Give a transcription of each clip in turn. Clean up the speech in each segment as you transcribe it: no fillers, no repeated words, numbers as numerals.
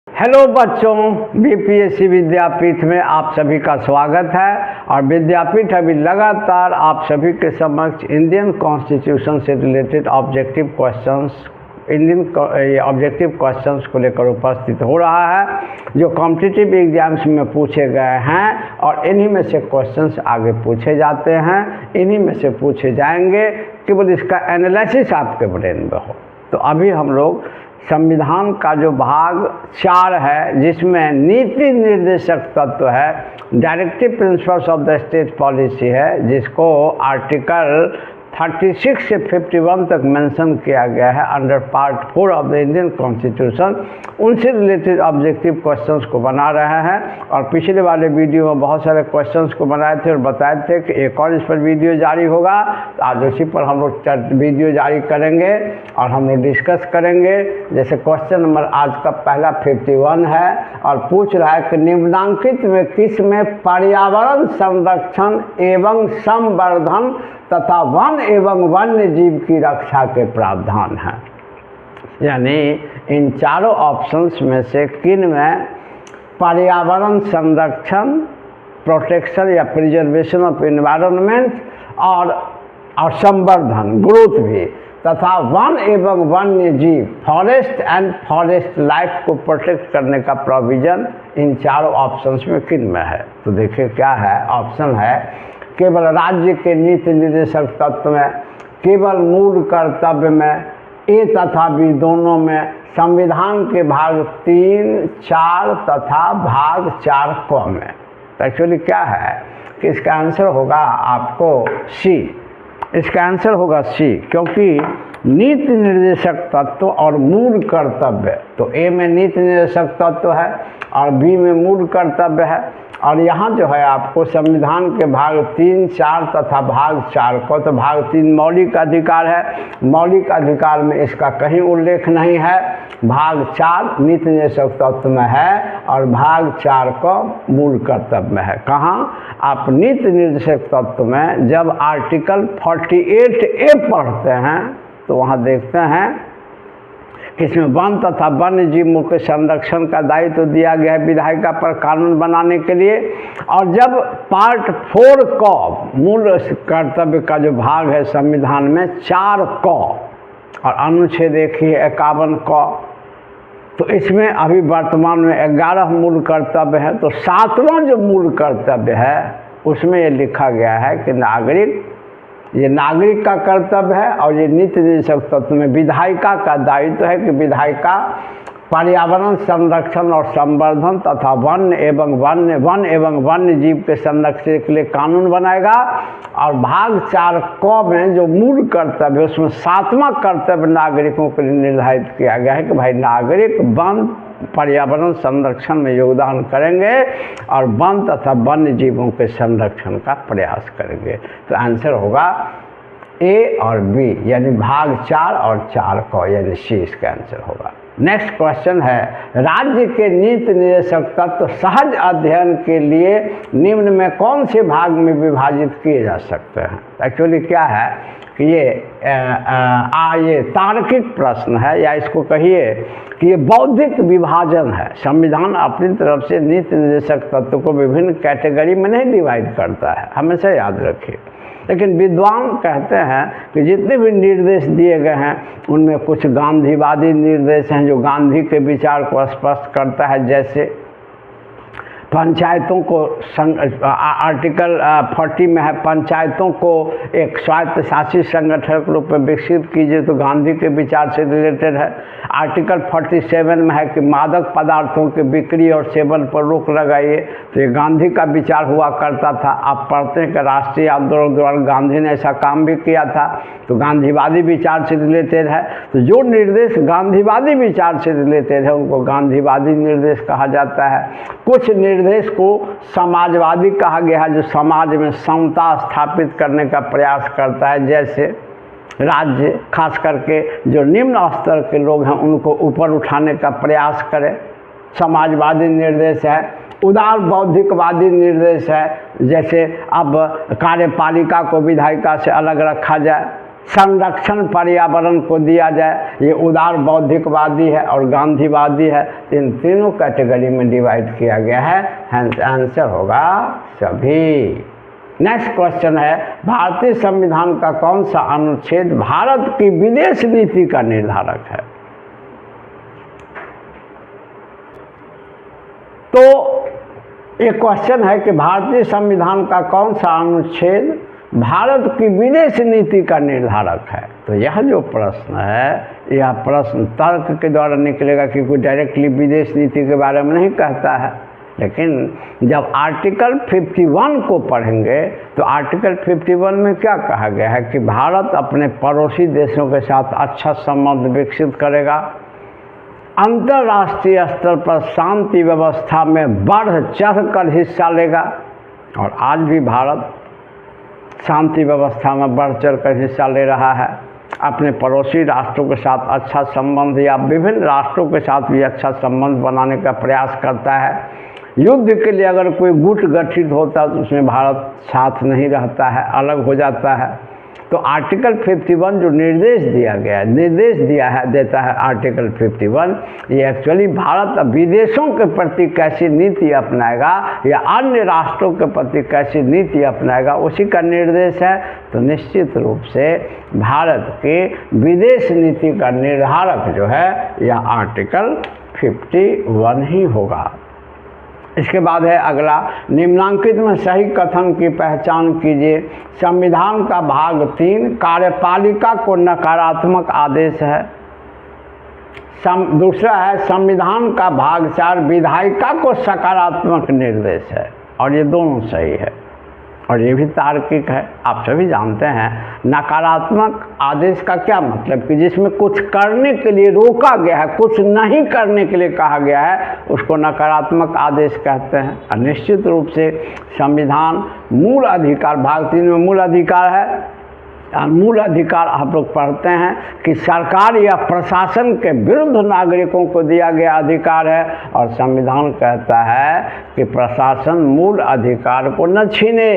Hello बच्चों, BPSC विद्यापीठ में आप सभी का स्वागत है। और विद्यापीठ अभी लगातार आप सभी के समक्ष इंडियन कॉन्स्टिट्यूशन से रिलेटेड ऑब्जेक्टिव क्वेश्चंस को लेकर उपस्थित हो रहा है, जो कॉम्पिटिटिव एग्जाम्स में पूछे गए हैं। और इन्हीं में से क्वेश्चंस आगे पूछे जाते हैं, इन्हीं में से पूछे जाएंगे, केवल इसका एनालिसिस आपके ब्रेन में हो। तो अभी हम लोग संविधान का जो भाग 4 है, जिसमें नीति निर्देशक तत्व है, directive principles of the state policy है, जिसको आर्टिकल 36 से 51 तक मेंशन किया गया है under part 4 of the Indian constitution, उनसे रिलेटेड ऑब्जेक्टिव क्वेश्चंस को बना रहे हैं। और पिछले वाले वीडियो में बहुत सारे क्वेश्चंस को बनाए थे और बताए थे कि एक और इस पर वीडियो जारी होगा। तो आज उसी पर हम लोग वीडियो जारी करेंगे और हम लोग डिस्कस करेंगे। जैसे क्वेश्चन नंबर आज का पहला 51 है और पूछ रहा है कि निम्नांकित में किस में पर्यावरण संरक्षण एवं संवर्धन तथा वन एवं वन्य जीव की रक्षा के प्रावधान हैं। यानी इन चारों ऑप्शंस में से किन में पर्यावरण संरक्षण, प्रोटेक्शन या प्रिजर्वेशन ऑफ एनवायरनमेंट और संवर्धन, ग्रोथ भी, तथा वन एवं वन्य जीव, फॉरेस्ट एंड फॉरेस्ट लाइफ को प्रोटेक्ट करने का प्रोविज़न इन चारों ऑप्शंस में किन में है। तो देखिए क्या है। ऑप्शन है केवल राज्य के नीति निर्देशक तत्व में, केवल मूल कर्तव्य में, ए तथा बी दोनों में, संविधान के भाग 3, 4 तथा भाग 4 क में। तो एक्चुअली क्या है कि इसका आंसर होगा आपको सी। इसका आंसर होगा सी, क्योंकि नीति निर्देशक तत्व और मूल कर्तव्य, तो ए में नीति निर्देशक तत्व है और बी में मूल कर्तव्य है। और यहाँ जो है आपको संविधान के भाग 3, 4 तथा भाग 4 को, तो भाग 3 मौलिक अधिकार है, मौलिक अधिकार में इसका कहीं उल्लेख नहीं है। भाग 4 नीति निर्देशक तत्व में है और भाग 4 को मूल कर्तव्य में है। कहाँ? आप नीति निर्देशक तत्व में जब आर्टिकल 48A पढ़ते हैं तो वहाँ देखते हैं इसमें वन तथा वन्य जीवों के संरक्षण का दायित्व दिया गया है विधायिका पर कानून बनाने के लिए। और जब पार्ट 4 क मूल कर्तव्य का जो भाग है संविधान में 4 क और अनुच्छेद देखिए 51 क, तो इसमें अभी वर्तमान में 11 मूल कर्तव्य है। तो 7वां जो मूल कर्तव्य है उसमें ये लिखा गया है कि ये नागरिक का कर्तव्य है। और ये नीति निर्देशक तत्व में विधायिका का दायित्व है कि विधायिका पर्यावरण संरक्षण और संवर्धन तथा वन एवं वन्य जीव के संरक्षण के लिए कानून बनाएगा। और भाग 4 क में जो मूल कर्तव्य है उसमें 7वां कर्तव्य नागरिकों के लिए निर्धारित किया गया है कि भाई नागरिक वन पर्यावरण संरक्षण में योगदान करेंगे और वन तथा वन्य जीवों के संरक्षण का प्रयास करेंगे। तो आंसर होगा ए और बी, यानी भाग 4 और 4 क, यानी सी इसका आंसर होगा। नेक्स्ट क्वेश्चन है, राज्य के नीति निर्देशक तत्व सहज अध्ययन के लिए निम्न में कौन से भाग में विभाजित किए जा सकते हैं। एक्चुअली क्या है कि ये तार्किक प्रश्न है, या इसको कहिए कि ये बौद्धिक विभाजन है। संविधान अपनी तरफ से नीति निर्देशक तत्व को विभिन्न कैटेगरी में नहीं डिवाइड करता है, हमेशा याद रखिए। लेकिन विद्वान कहते हैं कि जितने भी निर्देश दिए गए हैं उनमें कुछ गांधीवादी निर्देश हैं जो गांधी के विचार को स्पष्ट करता है। जैसे पंचायतों को आर्टिकल 40 में है, पंचायतों को एक स्वायत्त शासी संगठन के रूप में विकसित कीजिए, तो गांधी के विचार से रिलेटेड है। आर्टिकल 47 में है कि मादक पदार्थों के बिक्री और सेवन पर रोक लगाइए, तो ये गांधी का विचार हुआ करता था। आप पढ़ते हैं कि राष्ट्रीय आंदोलन दौरान गांधी ने ऐसा काम भी किया था, तो गांधीवादी विचार से रिलेटेड है। तो जो निर्देश गांधीवादी विचार से रिलेटेड है उनको गांधीवादी निर्देश कहा जाता है। कुछ निर्देश को समाजवादी कहा गया है, जो समाज में समता स्थापित करने का प्रयास करता है। जैसे राज्य खास करके जो निम्न स्तर के लोग हैं उनको ऊपर उठाने का प्रयास करे, समाजवादी निर्देश है। उदार बौद्धिकवादी निर्देश है, जैसे अब कार्यपालिका को विधायिका से अलग रखा जाए, संरक्षण पर्यावरण को दिया जाए। ये उदार बौद्धिकवादी है और गांधीवादी है। इन तीनों कैटेगरी में डिवाइड किया गया है। हेंस आंसर होगा सभी। नेक्स्ट क्वेश्चन है, भारतीय संविधान का कौन सा अनुच्छेद भारत की विदेश नीति का निर्धारक है? तो एक क्वेश्चन है कि भारतीय संविधान का कौन सा अनुच्छेद भारत की विदेश नीति का निर्धारक है? तो यह जो प्रश्न है, यह प्रश्न तर्क के द्वारा निकलेगा, क्योंकि डायरेक्टली विदेश नीति के बारे में नहीं कहता है। लेकिन जब आर्टिकल 51 को पढ़ेंगे तो आर्टिकल 51 में क्या कहा गया है कि भारत अपने पड़ोसी देशों के साथ अच्छा संबंध विकसित करेगा, अंतर्राष्ट्रीय स्तर पर शांति व्यवस्था में बढ़ चढ़ कर हिस्सा लेगा। और आज भी भारत शांति व्यवस्था में बढ़ चढ़ कर हिस्सा ले रहा है। अपने पड़ोसी राष्ट्रों के साथ अच्छा संबंध या विभिन्न राष्ट्रों के साथ भी अच्छा संबंध बनाने का प्रयास करता है। युद्ध के लिए अगर कोई गुट गठित होता है तो उसमें भारत साथ नहीं रहता है, अलग हो जाता है। तो आर्टिकल 51 जो निर्देश देता है आर्टिकल 51, ये एक्चुअली भारत विदेशों के प्रति कैसी नीति अपनाएगा या अन्य राष्ट्रों के प्रति कैसी नीति अपनाएगा, उसी का निर्देश है। तो निश्चित रूप से भारत के विदेश नीति का निर्धारक जो है यह आर्टिकल 51 ही होगा। इसके बाद है अगला, निम्नांकित में सही कथन की पहचान कीजिए। संविधान का भाग 3 कार्यपालिका को नकारात्मक आदेश है। दूसरा है संविधान का भाग 4 विधायिका को सकारात्मक निर्देश है। और ये दोनों सही है और ये भी तार्किक है। आप सभी जानते हैं नकारात्मक आदेश का क्या मतलब, कि जिसमें कुछ करने के लिए रोका गया है, कुछ नहीं करने के लिए कहा गया है, उसको नकारात्मक आदेश कहते हैं। और निश्चित रूप से संविधान मूल अधिकार, भाग 3 में मूल अधिकार है। मूल अधिकार आप लोग पढ़ते हैं कि सरकार या प्रशासन के विरुद्ध नागरिकों को दिया गया अधिकार है। और संविधान कहता है कि प्रशासन मूल अधिकार को न छीने।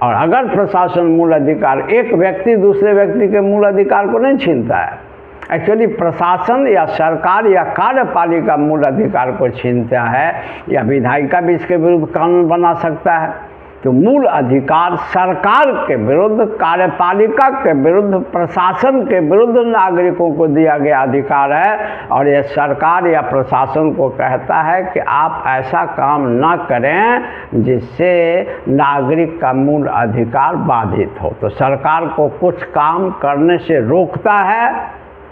और अगर प्रशासन मूल अधिकार, एक व्यक्ति दूसरे व्यक्ति के मूल अधिकार को नहीं छीनता है। एक्चुअली प्रशासन या सरकार या कार्यपालिका मूल अधिकार को छीनता है, या विधायिका भी इसके विरुद्ध कानून बना सकता है। तो मूल अधिकार सरकार के विरुद्ध, कार्यपालिका के विरुद्ध, प्रशासन के विरुद्ध नागरिकों को दिया गया अधिकार है। और यह सरकार या प्रशासन को कहता है कि आप ऐसा काम ना करें जिससे नागरिक का मूल अधिकार बाधित हो। तो सरकार को कुछ काम करने से रोकता है,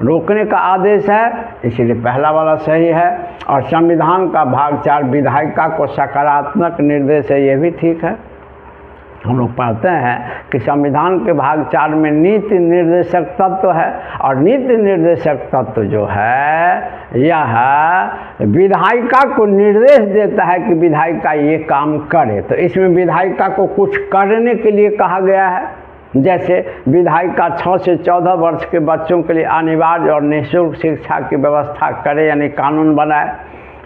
रोकने का आदेश है, इसीलिए पहला वाला सही है। और संविधान का भाग 4 विधायिका को सकारात्मक निर्देश है, ये भी ठीक है। हम लोग पढ़ते हैं कि संविधान के भाग 4 में नीति निर्देशक तत्व है। और नीति निर्देशक तत्व जो है यह विधायिका को निर्देश देता है कि विधायिका ये काम करे। तो इसमें विधायिका को कुछ करने के लिए कहा गया है। जैसे विधायिका 6 से 14 वर्ष के बच्चों के लिए अनिवार्य और निःशुल्क शिक्षा की व्यवस्था करे, यानी कानून बनाए।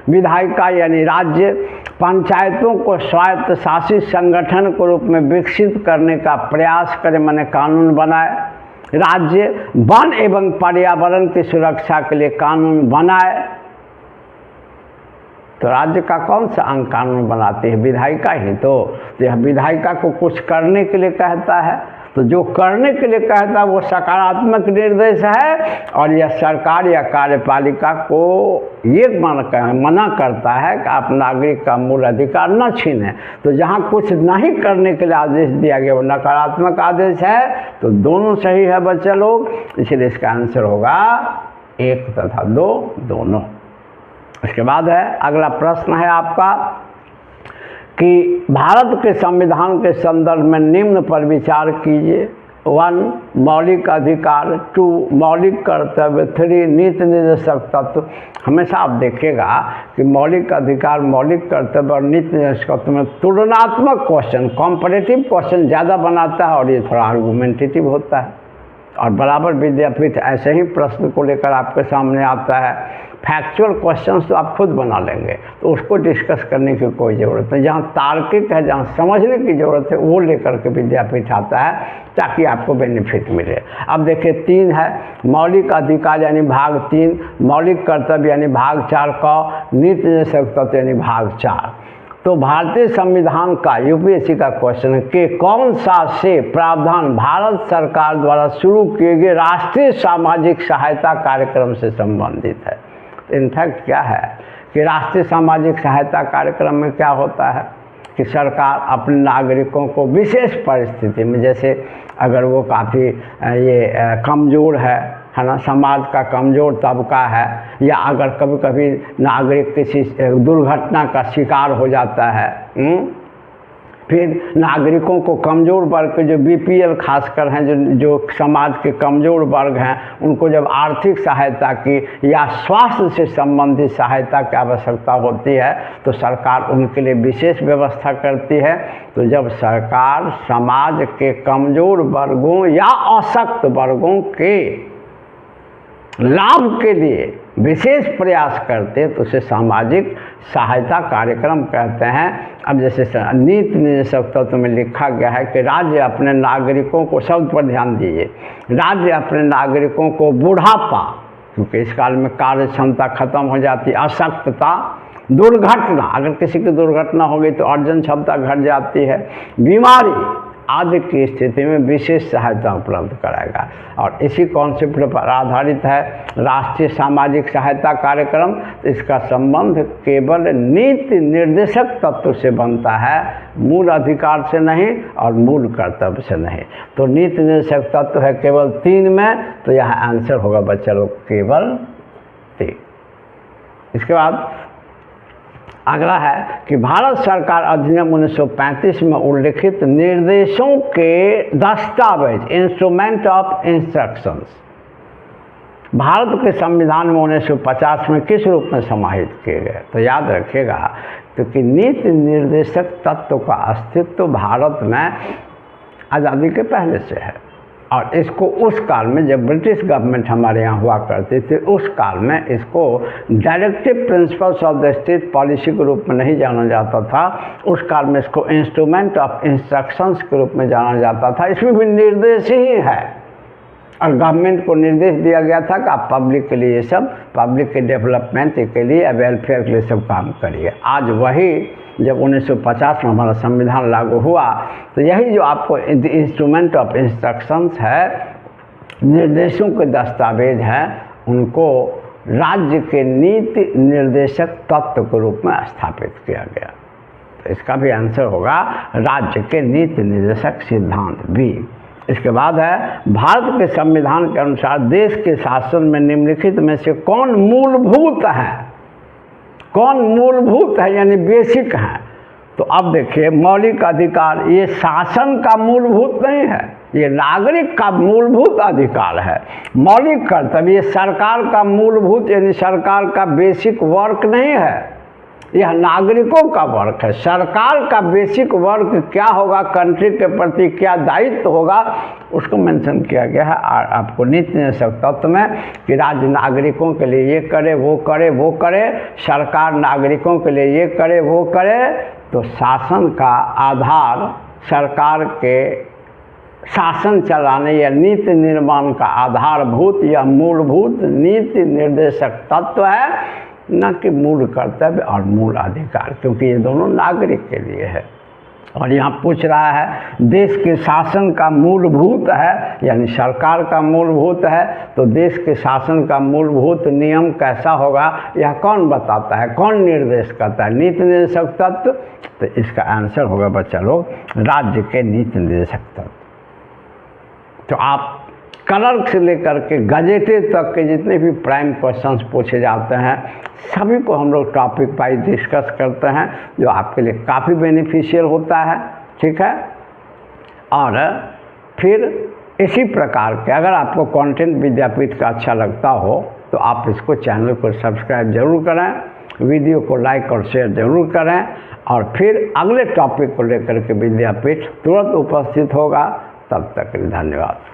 विधायिका यानी राज्य पंचायतों को स्वायत्त शासित संगठन के रूप में विकसित करने का प्रयास करे, माने कानून बनाए। राज्य वन एवं पर्यावरण की सुरक्षा के लिए कानून बनाए। तो राज्य का कौन सा अंग कानून बनाती है? विधायिका ही। तो यह विधायिका को कुछ करने के लिए कहता है। तो जो करने के लिए कहता है वो सकारात्मक निर्देश है। और यह सरकार या कार्यपालिका को ये मना करता है कि आप नागरिक का मूल अधिकार न छीनें। तो जहाँ कुछ नहीं करने के लिए आदेश दिया गया वो नकारात्मक आदेश है। तो दोनों सही है बच्चे लोग, इसलिए इसका आंसर होगा 1 तथा 2 दोनों। इसके बाद है अगला प्रश्न है आपका कि भारत के संविधान के संदर्भ में निम्न पर विचार कीजिए। 1 मौलिक अधिकार, 2 मौलिक कर्तव्य, 3 नीति निर्देशक तत्व। हमेशा आप देखिएगा कि मौलिक अधिकार, मौलिक कर्तव्य और नीति निर्देशक तत्व में तुलनात्मक क्वेश्चन, कॉम्परेटिव क्वेश्चन ज़्यादा बनाता है और ये थोड़ा आर्गुमेंटेटिव होता है। और बराबर विद्यापीठ ऐसे ही प्रश्न को लेकर आपके सामने आता है। फैक्चुअल क्वेश्चंस तो आप खुद बना लेंगे, तो उसको डिस्कस करने की कोई ज़रूरत नहीं। जहाँ तार्किक है, जहाँ समझने की ज़रूरत है, वो लेकर के विद्यापीठ आता है ताकि आपको बेनिफिट मिले। अब देखिए 3 है मौलिक अधिकार यानी भाग 3, मौलिक कर्तव्य यानी भाग 4 का, नीति निर्देशक तत्व यानी भाग 4। तो भारतीय संविधान का यूपीएससी का क्वेश्चन है कि कौन सा से प्रावधान भारत सरकार द्वारा शुरू किए गए राष्ट्रीय सामाजिक सहायता कार्यक्रम से संबंधित है। इनफैक्ट क्या है कि राष्ट्रीय सामाजिक सहायता कार्यक्रम में क्या होता है कि सरकार अपने नागरिकों को विशेष परिस्थिति में, जैसे अगर वो काफ़ी ये कमज़ोर है ना, समाज का कमज़ोर तबका है, या अगर कभी कभी नागरिक किसी दुर्घटना का शिकार हो जाता है, फिर नागरिकों को कमज़ोर वर्ग के जो बीपीएल खासकर हैं, जो समाज के कमज़ोर वर्ग हैं, उनको जब आर्थिक सहायता की या स्वास्थ्य से संबंधित सहायता की आवश्यकता होती है तो सरकार उनके लिए विशेष व्यवस्था करती है। तो जब सरकार समाज के कमज़ोर वर्गों या अशक्त वर्गों के लाभ के लिए विशेष प्रयास करते तो उसे सामाजिक सहायता कार्यक्रम कहते हैं। अब जैसे नीति निर्देशक तत्व में लिखा गया है कि राज्य अपने नागरिकों को, शब्द पर ध्यान दीजिए, राज्य अपने नागरिकों को बुढ़ापा, क्योंकि इस काल में कार्य क्षमता खत्म हो जाती, अशक्तता, दुर्घटना, अगर किसी की दुर्घटना हो गई तो अर्जन क्षमता घट जाती है, बीमारी आदि की स्थिति में विशेष सहायता उपलब्ध कराएगा। और इसी कॉन्सेप्ट पर आधारित है राष्ट्रीय सामाजिक सहायता कार्यक्रम। इसका संबंध केवल नीति निर्देशक तत्व से बनता है, मूल अधिकार से नहीं और मूल कर्तव्य से नहीं। तो नीति निर्देशक तत्व है केवल 3 में, तो यहाँ आंसर होगा बच्चा लोग केवल 3। इसके बाद अगला है कि भारत सरकार अधिनियम 1935 में उल्लिखित निर्देशों के दस्तावेज, इंस्ट्रूमेंट ऑफ इंस्ट्रक्शंस, भारत के संविधान में 1950 में किस रूप में समाहित किए गए। तो याद रखिएगा, क्योंकि नीति निर्देशक तत्व का अस्तित्व भारत में आज़ादी के पहले से है, और इसको उस काल में जब ब्रिटिश गवर्नमेंट हमारे यहाँ हुआ करती थी, उस काल में इसको directive principles of the state policy के रूप में नहीं जाना जाता था। उस काल में इसको इंस्ट्रूमेंट ऑफ इंस्ट्रक्शंस के रूप में जाना जाता था। इसमें भी निर्देश ही है, और गवर्नमेंट को निर्देश दिया गया था कि आप पब्लिक के लिए सब, पब्लिक के डेवलपमेंट के लिए, वेलफेयर के लिए सब काम करिए। आज वही जब 1950 में हमारा संविधान लागू हुआ, तो यही जो आपको इंस्ट्रूमेंट ऑफ इंस्ट्रक्शंस है, निर्देशों के दस्तावेज हैं, उनको राज्य के नीति निर्देशक तत्व के रूप में स्थापित किया गया। तो इसका भी आंसर होगा राज्य के नीति निर्देशक सिद्धांत बी। इसके बाद है भारत के संविधान के अनुसार देश के शासन में निम्नलिखित में से कौन मूलभूत है, कौन मूलभूत है यानी बेसिक है। तो अब देखिए, मौलिक अधिकार ये शासन का मूलभूत नहीं है, ये नागरिक का मूलभूत अधिकार है। मौलिक कर्तव्य ये सरकार का मूलभूत यानी सरकार का बेसिक वर्क नहीं है, यह नागरिकों का वर्क है। सरकार का बेसिक वर्क क्या होगा, कंट्री के प्रति क्या दायित्व होगा, उसको मेंशन किया गया है आपको नीति निर्देशक तत्व में कि राज्य नागरिकों के लिए ये करे, वो करे, वो करे, सरकार नागरिकों के लिए ये करे, वो करे। तो शासन का आधार सरकार के शासन चलाने या नीति निर्माण का आधारभूत या मूलभूत नीति निर्देशक तत्व है, न कि मूल कर्तव्य और मूल अधिकार, क्योंकि ये दोनों नागरिक के लिए है। और यहाँ पूछ रहा है देश के शासन का मूलभूत है यानी सरकार का मूलभूत है, तो देश के शासन का मूलभूत नियम कैसा होगा, यह कौन बताता है, कौन निर्देश करता है, नीति निर्देशक तत्व। तो इसका आंसर होगा बच्चा लोग राज्य के नीति निर्देशक तत्व। तो आप क्लर्क से लेकर के गजेटेड तक के जितने भी प्राइम क्वेश्चंस पूछे जाते हैं सभी को हम लोग टॉपिक वाइज डिस्कस करते हैं, जो आपके लिए काफ़ी बेनिफिशियल होता है। ठीक है, और फिर इसी प्रकार के अगर आपको कंटेंट विद्यापीठ का अच्छा लगता हो तो आप इसको चैनल को सब्सक्राइब जरूर करें, वीडियो को लाइक और शेयर जरूर करें, और फिर अगले टॉपिक को लेकर के विद्यापीठ तुरंत उपस्थित होगा। तब तक के लिए धन्यवाद।